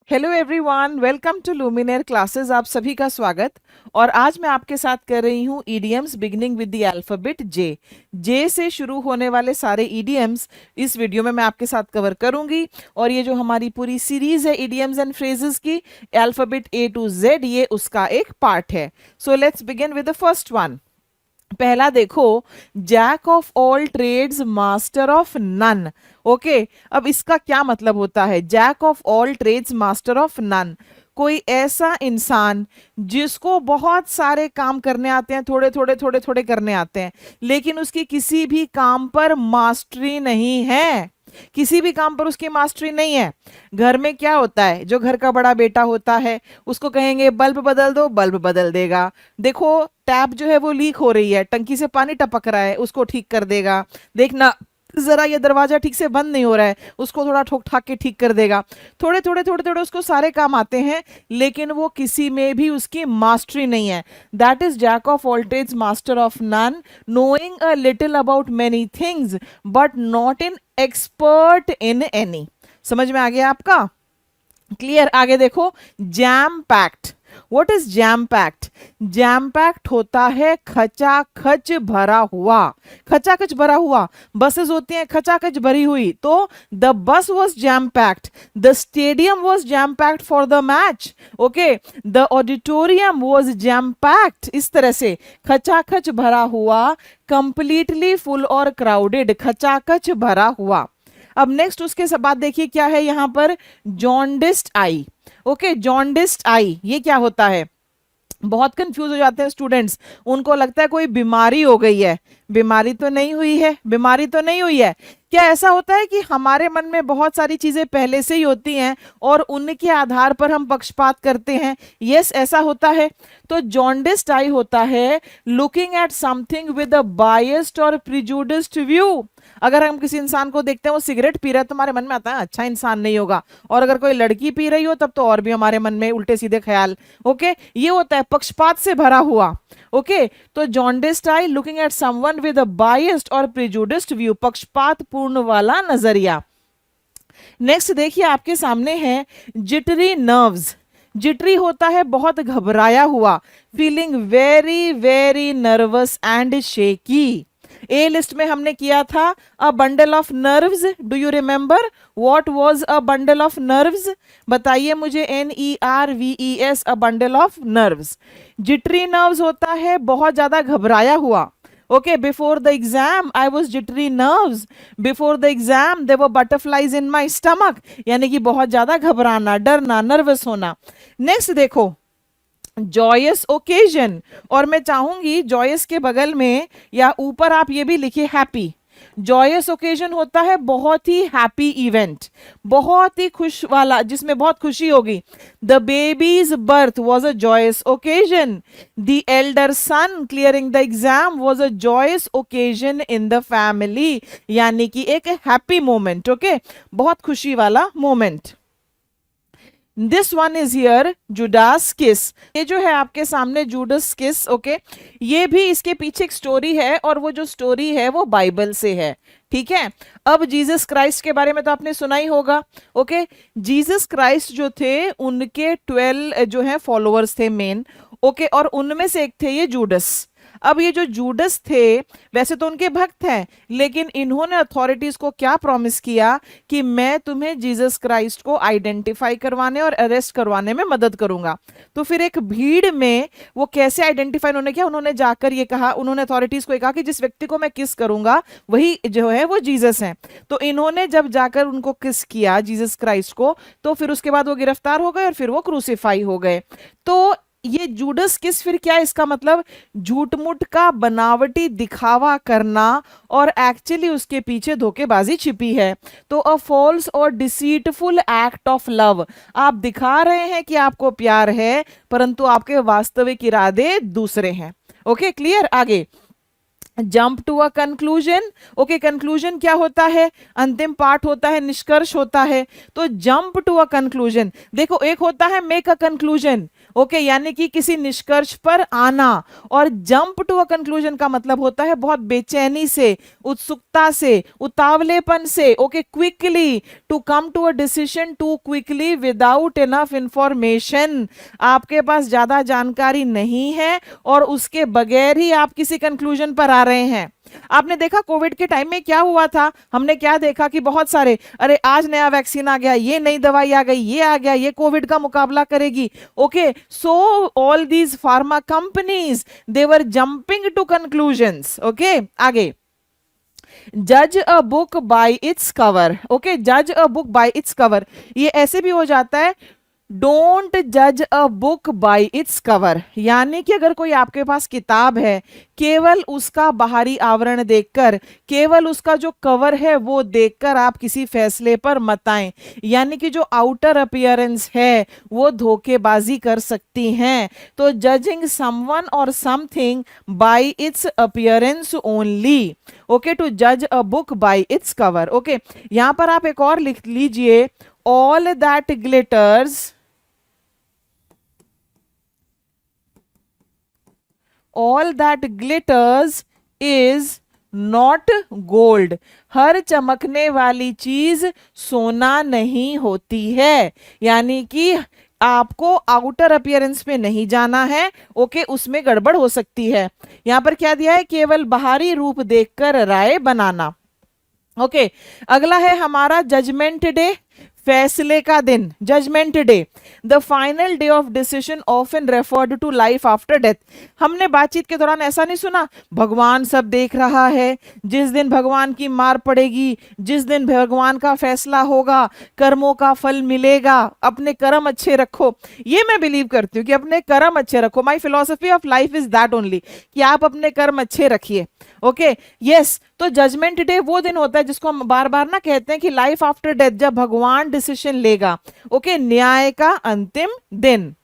Hello everyone, welcome to Luminaire classes. आप सभी का स्वागत। और आज मैं आपके साथ कर रही हूँ idioms beginning with the alphabet J. J से शुरू होने वाले सारे ईडियम्स इस वीडियो में मैं आपके साथ कवर करूंगी। और ये जो हमारी पूरी सीरीज है ईडियम्स एंड फ्रेजेस की, अल्फाबेट ए टू जेड, ये उसका एक पार्ट है। So let's begin with the first one. पहला देखो, jack of all trades master of none. Okay, अब इसका क्या मतलब होता है? Jack of all trades master of none, कोई ऐसा इंसान जिसको बहुत सारे काम करने आते हैं, थोड़े थोड़े थोड़े थोड़े करने आते हैं, लेकिन उसकी किसी भी काम पर मास्टरी नहीं है। किसी भी काम पर उसकी मास्टरी नहीं है। घर में क्या होता है, जो घर का बड़ा बेटा होता है उसको कहेंगे बल्ब बदल दो, बल्ब बदल देगा। देखो, टैप जो है वो लीक हो रही है, टंकी से पानी टपक रहा है, उसको ठीक कर देगा। देखना, जरा ये दरवाजा ठीक से बंद नहीं हो रहा है, उसको थोड़ा ठोक ठाक के ठीक कर देगा। थोड़े थोड़े थोड़े थोड़े उसको सारे काम आते हैं, लेकिन वो किसी में भी उसकी मास्टरी नहीं है। That is jack of all trades master of none, knowing a little about many things but not in expert in any. समझ में आ गया आपका? क्लियर? आगे देखो, jam packed. What is jam packed? Jam packed होता है खचाखच भरा हुआ। खचाखच भरा हुआ, बसेस होती हैं खचाखच भरी हुई, तो the bus was jam packed, the stadium was jam packed for the match, okay, the auditorium was jam packed. इस तरह से खचाखच भरा हुआ, कंप्लीटली फुल और क्राउडेड, खचाखच भरा हुआ। अब नेक्स्ट उसके बाद देखिए क्या है यहां पर, जॉन्डिस्ड आई। ओके, जॉन्डिस्ड आई ये क्या होता है? बहुत कंफ्यूज हो जाते हैं स्टूडेंट्स, उनको लगता है कोई बीमारी हो गई है। बीमारी तो नहीं हुई है, बीमारी तो नहीं हुई है। क्या ऐसा होता है कि हमारे मन में बहुत सारी चीजें पहले से ही होती हैं और उनके आधार पर हम पक्षपात करते हैं? यस, ऐसा होता है। तो जॉन्डिस्ड आई होता है looking at something with a biased और प्रिजुडिस्ड व्यू। अगर हम किसी इंसान को देखते हैं वो सिगरेट पी रहा है, तो हमारे मन में आता है अच्छा इंसान नहीं होगा। और अगर कोई लड़की पी रही हो तब तो और भी हमारे मन में उल्टे सीधे ख्याल। ओके, ये होता है पक्षपात से भरा हुआ। ओके, तो jaundiced eye looking at someone with a biased और प्रिजुडिस्ड व्यू, पक्षपात पूर्ण वाला नजरिया। नेक्स्ट देखिए आपके सामने है जिटरी नर्व्स। जिटरी होता है बहुत घबराया हुआ, feeling very very nervous and shaky. A list में हमने किया था a bundle of nerves. Do you remember what was a bundle of nerves? बताइए मुझे, NERVES, a bundle of nerves. Jittery nerves होता है बहुत ज्यादा घबराया हुआ। Okay, before the exam I was jittery nerves. Before the exam there were butterflies in my stomach. यानी कि बहुत ज्यादा घबराना, डरना, नर्वस होना। नेक्स्ट देखो, जॉयस ओकेजन। और मैं चाहूंगी जॉयस के बगल में या ऊपर आप ये भी लिखिए हैप्पी। जॉयस ओकेजन होता है बहुत ही हैप्पी इवेंट, बहुत ही खुश वाला, जिसमें बहुत खुशी होगी। The baby's birth was a joyous occasion, the elder son clearing the exam was a joyous occasion in the family. यानी कि एक हैप्पी मोमेंट। ओके, बहुत खुशी वाला moment. This one is here Judas kiss. ये जो है आपके सामने जूडस किस। ओके, ये भी इसके पीछे एक स्टोरी है, और वो जो स्टोरी है वो बाइबल से है। ठीक है, अब जीसस क्राइस्ट के बारे में तो आपने सुना ही होगा। ओके, जीसस क्राइस्ट जो थे उनके 12 जो है फॉलोअर्स थे मेन। ओके, और उनमें से एक थे ये जूडस। अब ये जो जूडस थे वैसे तो उनके भक्त हैं, लेकिन इन्होंने अथॉरिटीज को क्या प्रॉमिस किया कि मैं तुम्हें जीसस क्राइस्ट को आइडेंटिफाई करवाने और अरेस्ट करवाने में मदद करूंगा। तो फिर एक भीड़ में वो कैसे आइडेंटिफाई उन्होंने किया? उन्होंने जाकर ये कहा, उन्होंने अथॉरिटीज को कहा कि जिस व्यक्ति को मैं किस करूंगा वही जो है वो जीसस है। तो इन्होंने जब जाकर उनको किस किया जीसस क्राइस्ट को, तो फिर उसके बाद वो गिरफ्तार हो गए और फिर वो क्रूसीफाई हो गए। तो ये जूडस किस फिर क्या है इसका मतलब? झूठ मूठ का बनावटी दिखावा करना, और एक्चुअली उसके पीछे धोखेबाजी छिपी है। तो अ फॉल्स और डिसीटफुल एक्ट ऑफ लव, आप दिखा रहे हैं कि आपको प्यार है, परंतु आपके वास्तविक इरादे दूसरे हैं। Okay, clear? आगे jump to a conclusion. Okay, conclusion क्या होता है? अंतिम पार्ट होता है, निष्कर्ष होता है। तो जंप टू अ कंक्लूजन, देखो एक होता है मेक अ कंक्लूजन, ओके, यानी कि किसी निष्कर्ष पर आना, और जंप टू अ कंक्लूजन का मतलब होता है बहुत बेचैनी से, उत्सुकता से, उतावलेपन से, okay, quickly, to come to a decision too quickly without enough information. आपके पास ज्यादा जानकारी नहीं है और उसके बगैर ही आप किसी कंक्लूजन पर आ रहे हैं। आपने देखा कोविड के टाइम में क्या हुआ था, हमने क्या देखा कि बहुत सारे, अरे आज नया वैक्सीन आ गया, ये नई दवाई आ गई, ये आ गया, ये कोविड का मुकाबला करेगी। Okay, so all these pharma companies they were jumping to conclusions. Okay, आगे, जज a book by its cover. Okay, जज a book by its cover, ये ऐसे भी हो जाता है, डोंट जज a book by its cover, यानी कि अगर कोई आपके पास किताब है, केवल उसका बाहरी आवरण देखकर, केवल उसका जो कवर है वो देखकर आप किसी फैसले पर मत आएं। यानी कि जो आउटर अपीयरेंस है वो धोखेबाजी कर सकती हैं। तो जजिंग समवन और something by its appearance only. Okay, to जज a book by its cover. Okay, यहां पर आप एक और लिख लीजिए, all that glitters, all that glitters is not gold. हर चमकने वाली चीज सोना नहीं होती है। यानी कि आपको आउटर अपीयरेंस में नहीं जाना है, ओके, उसमें गड़बड़ हो सकती है। यहां पर क्या दिया है? केवल बाहरी रूप देखकर राय बनाना। ओके, अगला है हमारा जजमेंट डे, फैसले का दिन, judgment day, the final day of decision often referred to life after death. हमने बातचीत के दौरान ऐसा नहीं सुना, भगवान सब देख रहा है, जिस दिन भगवान की मार पड़ेगी, जिस दिन भगवान का फैसला होगा, कर्मों का फल मिलेगा, अपने कर्म अच्छे रखो। ये मैं बिलीव करती हूँ कि अपने कर्म अच्छे रखो। My philosophy of life is that only, कि आप अपने कर्म अच्छे रखिए। ओके, यस, तो जजमेंट डे वो दिन होता है जिसको हम बार बार ना कहते हैं कि लाइफ आफ्टर डेथ, जब भगवान डिसीजन लेगा। ओके, न्याय का अंतिम दिन।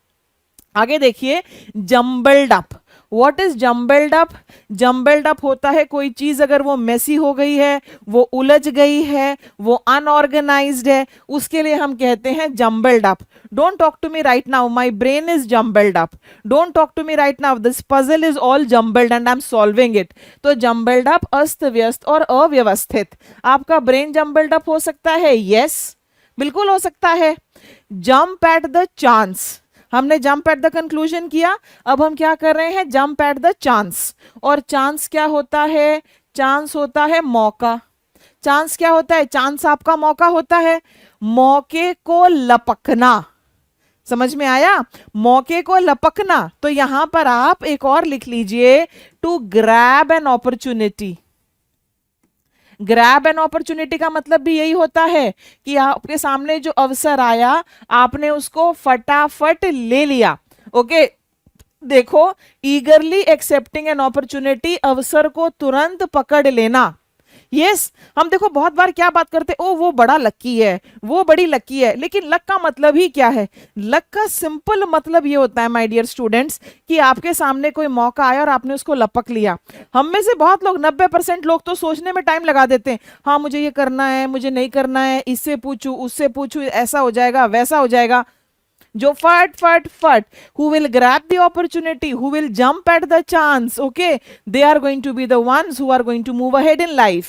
आगे देखिए, jumbled up. What is jumbled up? Jumbled up होता है कोई चीज अगर वो मेसी हो गई है, वो उलझ गई है, वो अनऑर्गेनाइज्ड है, उसके लिए हम कहते हैं jumbled up. Don't talk to me right now, my brain is jumbled up. Don't talk to me right now, this puzzle is all jumbled and I am solving it. तो जम्बल्ड अप, अस्त व्यस्त और अव्यवस्थित। आपका brain jumbled up हो सकता है, yes, बिल्कुल हो सकता है। जंप एट द चांस, हमने जंप एट द कंक्लूजन किया, अब हम क्या कर रहे हैं? Jump eight the chance. और चांस क्या होता है? चांस होता है मौका। चांस क्या होता है? चांस आपका मौका होता है, मौके को लपकना। समझ में आया? मौके को लपकना। तो यहां पर आप एक और लिख लीजिए, to grab an opportunity. Grab an opportunity का मतलब भी यही होता है कि आपके सामने जो अवसर आया, आपने उसको फटाफट ले लिया। ओके, देखो, ईगरली एक्सेप्टिंग एन अपॉर्चुनिटी, अवसर को तुरंत पकड़ लेना। यस, हम देखो बहुत बार क्या बात करते, ओ वो बड़ा लक्की है, वो बड़ी लक्की है, लेकिन लक का मतलब ही क्या है? लक का सिंपल मतलब ये होता है माय डियर स्टूडेंट्स, कि आपके सामने कोई मौका आया और आपने उसको लपक लिया। हम में से बहुत लोग, 90% लोग तो सोचने में टाइम लगा देते हैं, हाँ मुझे ये करना है, मुझे नहीं करना है, इससे पूछूं, उससे पूछूं, ऐसा हो जाएगा, वैसा हो जाएगा। जो फट फट फट, who will grab the opportunity, who will jump at the chance, okay, they are going to be the ones who are going to move ahead in life.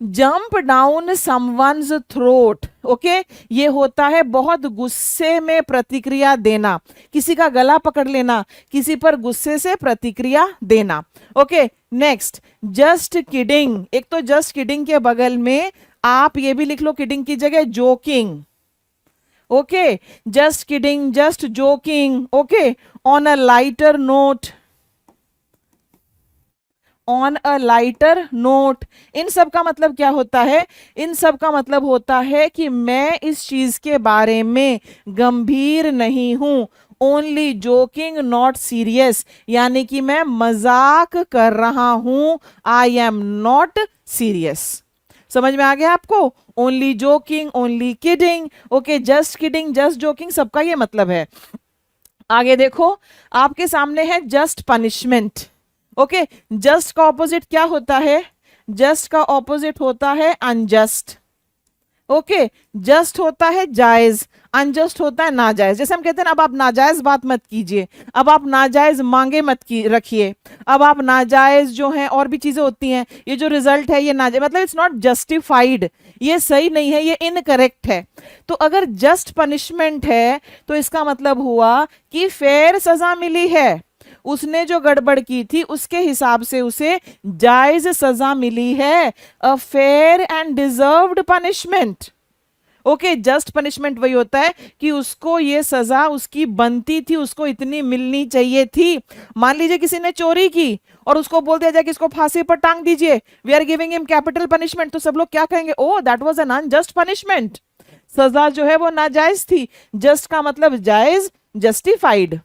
Jump down someone's throat, okay, ये होता है बहुत गुस्से में प्रतिक्रिया देना, किसी का गला पकड़ लेना, किसी पर गुस्से से प्रतिक्रिया देना। Okay, next, just kidding. एक तो जस्ट किडिंग के बगल में आप ये भी लिख लो, किडिंग की जगह joking. Okay, just kidding, just joking. Okay, on a lighter note, on a lighter note. इन सब का मतलब क्या होता है? इन सब का मतलब होता है कि मैं इस चीज के बारे में गंभीर नहीं हूं, ओनली जोकिंग नॉट सीरियस, यानी कि मैं मजाक कर रहा हूं, आई एम नॉट सीरियस। समझ में आ गया आपको? Only joking, only kidding. Okay, just kidding, just joking, सबका ये मतलब है। आगे देखो, आपके सामने है जस्ट पनिशमेंट। ओके, जस्ट का ऑपोजिट क्या होता है? जस्ट का ऑपोजिट होता है अनजस्ट। ओके, जस्ट होता है जायज, अनजस्ट होता है नाजायज। जैसे हम कहते हैं ना, अब आप नाजायज बात मत कीजिए, अब आप नाजायज मांगे मत की रखिए, अब आप नाजायज जो है और भी चीजें होती हैं, ये जो रिजल्ट है ये नाजायज, मतलब इट्स नॉट जस्टिफाइड, ये सही नहीं है, ये इनकरेक्ट है। तो अगर जस्ट पनिशमेंट है तो इसका मतलब हुआ कि फेयर सजा मिली है, उसने जो गड़बड़ की थी उसके हिसाब से उसे जायज सजा मिली है, a fair and deserved punishment. Okay, just punishment वही होता है कि उसको ये सजा उसकी बनती थी, उसको इतनी मिलनी चाहिए थी। मान लीजिए किसी ने चोरी की और उसको बोल दिया जाए कि इसको फांसी पर टांग दीजिए, we are giving him capital punishment, तो सब लोग क्या कहेंगे? Oh that was an unjust punishment, सजा जो है वो नाजायज थी। जस्ट का मतलब जायज, जस्टिफाइड।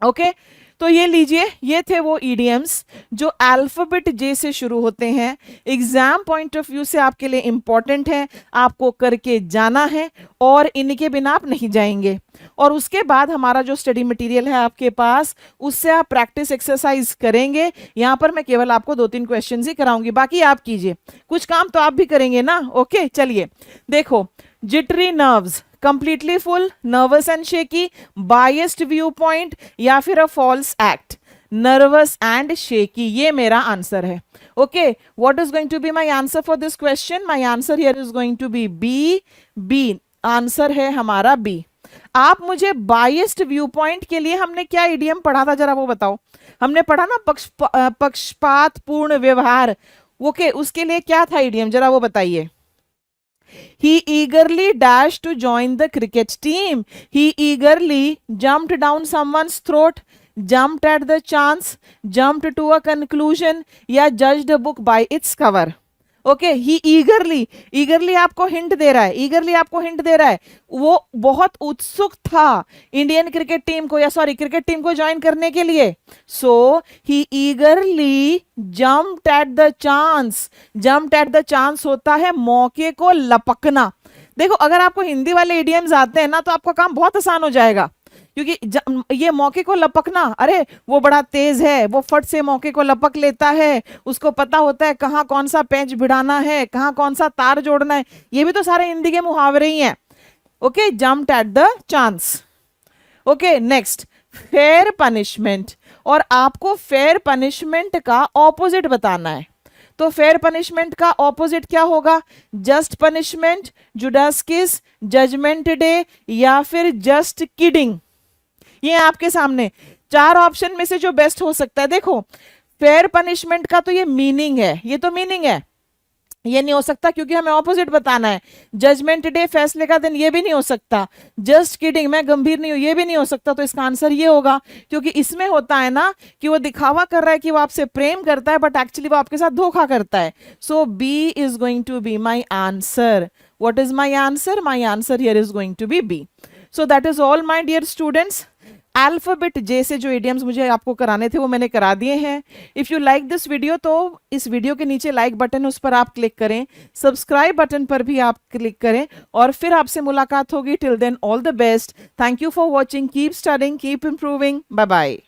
ओके, तो ये लीजिए, ये थे वो ईडियम्स जो अल्फाबेट जे से शुरू होते हैं, एग्जाम पॉइंट ऑफ व्यू से आपके लिए इंपॉर्टेंट है, आपको करके जाना है और इनके बिना आप नहीं जाएंगे। और उसके बाद हमारा जो स्टडी मटेरियल है आपके पास, उससे आप प्रैक्टिस एक्सरसाइज करेंगे। यहाँ पर मैं केवल आपको 2-3 क्वेश्चन ही कराऊंगी, बाकी आप कीजिए, कुछ काम तो आप भी करेंगे ना। ओके, चलिए देखो, jittery nerves, completely full, nervous and shaky, biased view point, या फिर a false act. Nervous and shaky, ये मेरा आंसर है। Okay, what is going to be my answer for this question? My answer here is going to be B. B answer है हमारा, B. आप मुझे biased view point के लिए हमने क्या इडियम पढ़ा था, जरा वो बताओ। हमने पढ़ा ना पक्षपात पूर्ण व्यवहार। ओके, उसके लिए क्या था इडियम, जरा वो बताइए। He eagerly dashed to join the cricket team. He eagerly jumped down someone's throat, jumped at the chance, jumped to a conclusion, या judged a book by its cover. Okay, ही ईगरली, ईगरली आपको hint दे रहा है, ईगरली आपको hint दे रहा है, वो बहुत उत्सुक था इंडियन क्रिकेट टीम को, या सॉरी क्रिकेट टीम को ज्वाइन करने के लिए। So he eagerly jumped at the chance. Jumped at the chance होता है मौके को लपकना। देखो, अगर आपको हिंदी वाले इडियम्स आते हैं ना तो आपका काम बहुत आसान हो जाएगा, क्योंकि ये मौके को लपकना, अरे वो बड़ा तेज है, वो फट से मौके को लपक लेता है, उसको पता होता है कहाँ कौन सा पेंच भिड़ाना है, कहाँ कौन सा तार जोड़ना है, ये भी तो सारे हिंदी के मुहावरे ही हैं। Okay, jumped at the chance. Okay, next, fair punishment, और आपको फेयर पनिशमेंट का ऑपोजिट बताना है। तो फेयर पनिशमेंट का ऑपोजिट क्या होगा? जस्ट पनिशमेंट, जुडास किस, जजमेंट डे, या फिर जस्ट किडिंग। ये आपके सामने 4 ऑप्शन में से जो बेस्ट हो सकता है। देखो, फेयर पनिशमेंट का तो ये मीनिंग है, ये तो मीनिंग है, ये नहीं हो सकता क्योंकि हमें ऑपोजिट बताना है। जजमेंट डे, फैसले का दिन, ये भी नहीं हो सकता। जस्ट किडिंग, मैं गंभीर नहीं हूं, ये भी नहीं हो सकता। तो इसका आंसर ये होगा, क्योंकि इसमें होता है ना कि वो दिखावा कर रहा है कि वो आपसे प्रेम करता है, बट एक्चुअली वो आपके साथ धोखा करता है। So B is going to be my answer. What is my answer? My answer here is going to be B. So that is all my dear students. Alphabet J से जो idioms मुझे आपको कराने थे वो मैंने करा दिए हैं। If you like this video तो इस वीडियो के नीचे लाइक बटन, उस पर आप क्लिक करें, सब्सक्राइब बटन पर भी आप क्लिक करें, और फिर आपसे मुलाकात होगी। Till then, all the best, thank you for watching, keep studying, keep improving, bye bye.